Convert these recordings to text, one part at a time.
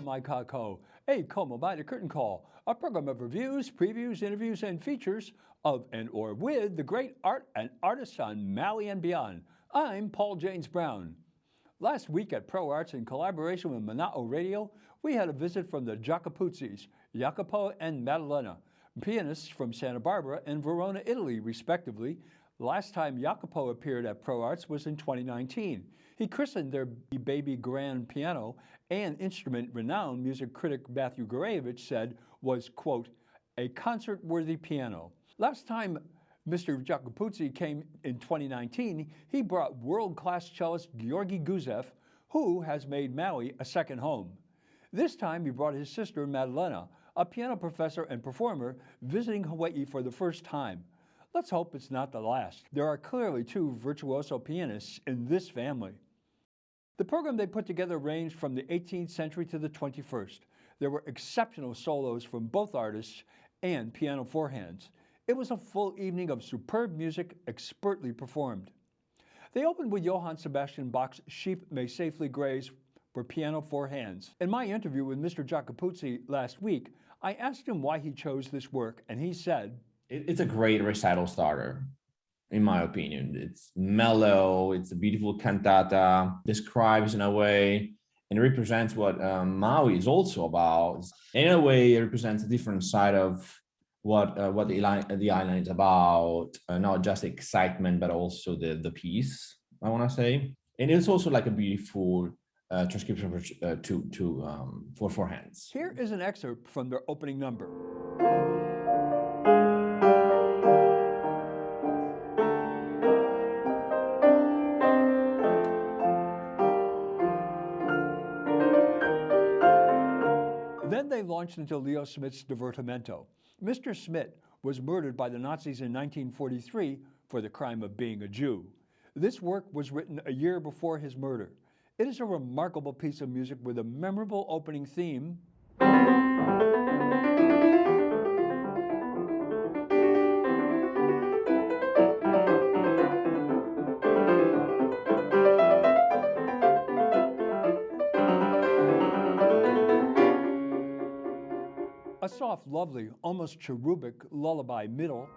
my Akaku, a como by the curtain call, a program of reviews, previews, interviews, and features of and or with the great art and artists on Maui and beyond. I'm Paul James Brown. Last week at ProArts, in collaboration with Mana'o Radio, we had a visit from the Giacopuzzi's, Jacopo and Madalenna, pianists from Santa Barbara and Verona, Italy, respectively. Last time Jacopo appeared at ProArts was in 2019. He christened their baby grand piano and instrument renowned music critic Matthew Gorevich said was, quote, a concert-worthy piano. Last time Mr. Giacopuzzi came in 2019, he brought world-class cellist Georgi Guzev, who has made Maui a second home. This time he brought his sister Madalenna, a piano professor and performer visiting Hawaii for the first time. Let's hope it's not the last. There are clearly two virtuoso pianists in this family. The program they put together ranged from the 18th century to the 21st. There were exceptional solos from both artists and piano forehands. It was a full evening of superb music expertly performed. They opened with Johann Sebastian Bach's Sheep May Safely Graze for piano four hands. In my interview with Mr. Giacopuzzi last week, I asked him why he chose this work, and he said, it's a great recital starter, in my opinion. It's mellow, it's a beautiful cantata, describes in a way, and represents what Maui is also about. In a way, it represents a different side of what the island is about, not just excitement, but also the peace, I want to say. And it's also like a beautiful transcription for four hands. Here is an excerpt from their opening number. Then they launched into Leo Smith's Divertamento. Mr. Smith was murdered by the Nazis in 1943 for the crime of being a Jew. This work was written a year before his murder. It is a remarkable piece of music with a memorable opening theme. A soft, lovely, almost cherubic lullaby middle.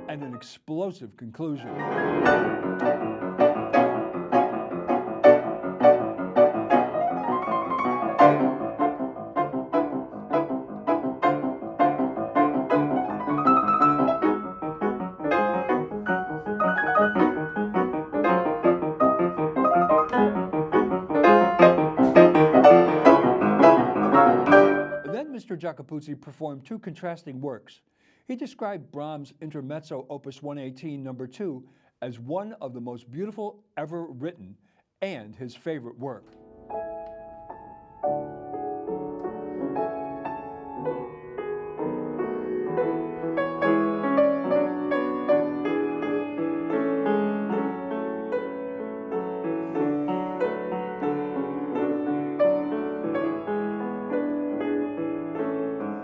And an explosive conclusion. Mr. Giacopuzzi performed two contrasting works. He described Brahms' Intermezzo Opus 118, No. 2, as one of the most beautiful ever written and his favorite work.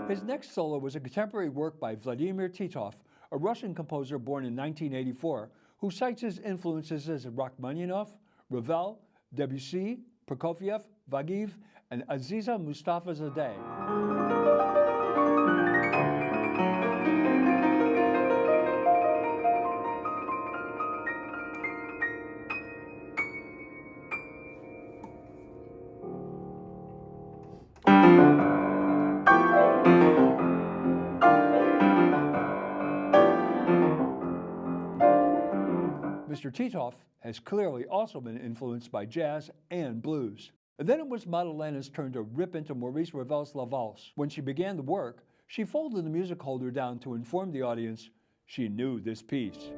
His next solo was a contemporary work by Vladimir Titov, a Russian composer born in 1984, who cites his influences as Rachmaninoff, Ravel, Debussy, Prokofiev, Vagiv, and Aziza Mustafazadeh. Mr. Titov has clearly also been influenced by jazz and blues. And then it was Madalenna's turn to rip into Maurice Ravel's La Valse. When she began the work, she folded the music holder down to inform the audience she knew this piece.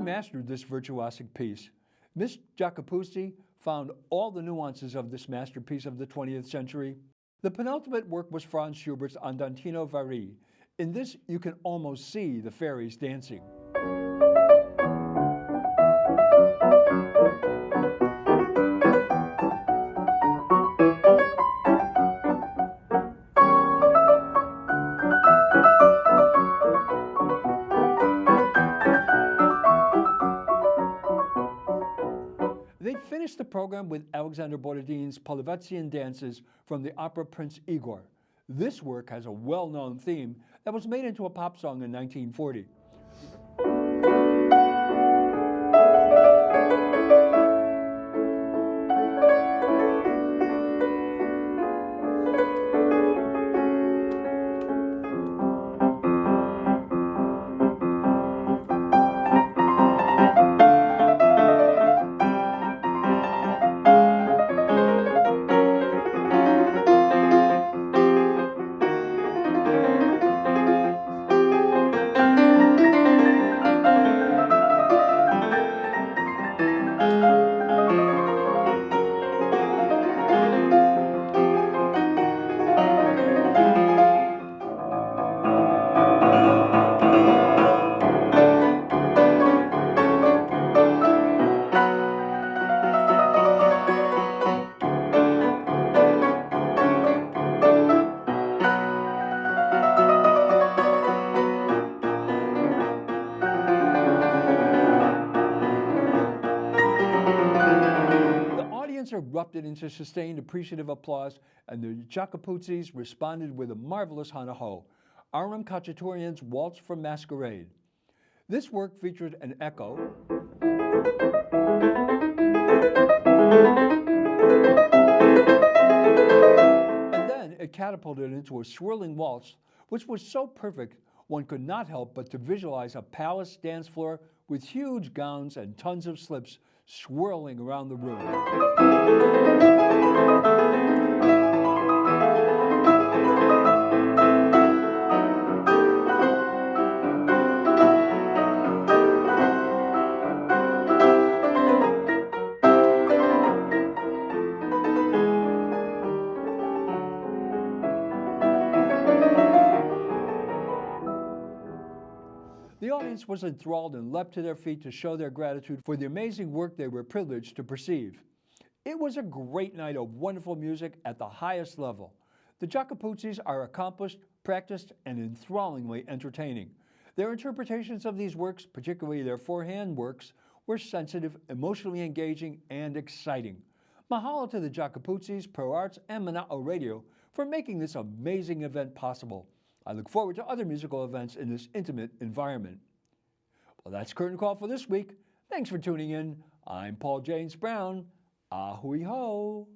mastered this virtuosic piece. Miss Giacopuzzi found all the nuances of this masterpiece of the 20th century. The penultimate work was Franz Schubert's Dantinovari. In this, you can almost see the fairies dancing. They finished the program with Alexander Borodin's Polivetsian dances from the opera Prince Igor. This work has a well-known theme that was made into a pop song in 1940. Erupted into sustained appreciative applause, and the Giacopuzzis responded with a marvelous hana-ho, Aram Khachaturian's Waltz from Masquerade. This work featured an echo, and then it catapulted into a swirling waltz, which was so perfect one could not help but to visualize a palace dance floor with huge gowns and tons of slips swirling around the room. The audience was enthralled and leapt to their feet to show their gratitude for the amazing work they were privileged to perceive. It was a great night of wonderful music at the highest level. The Giacopuzzis are accomplished, practiced, and enthrallingly entertaining. Their interpretations of these works, particularly their four-hand works, were sensitive, emotionally engaging, and exciting. Mahalo to the Giacopuzzis, ProArts, and Mana'o Radio for making this amazing event possible. I look forward to other musical events in this intimate environment. Well, that's Curtain Call for this week. Thanks for tuning in. I'm Paul James Brown. Ahui ho!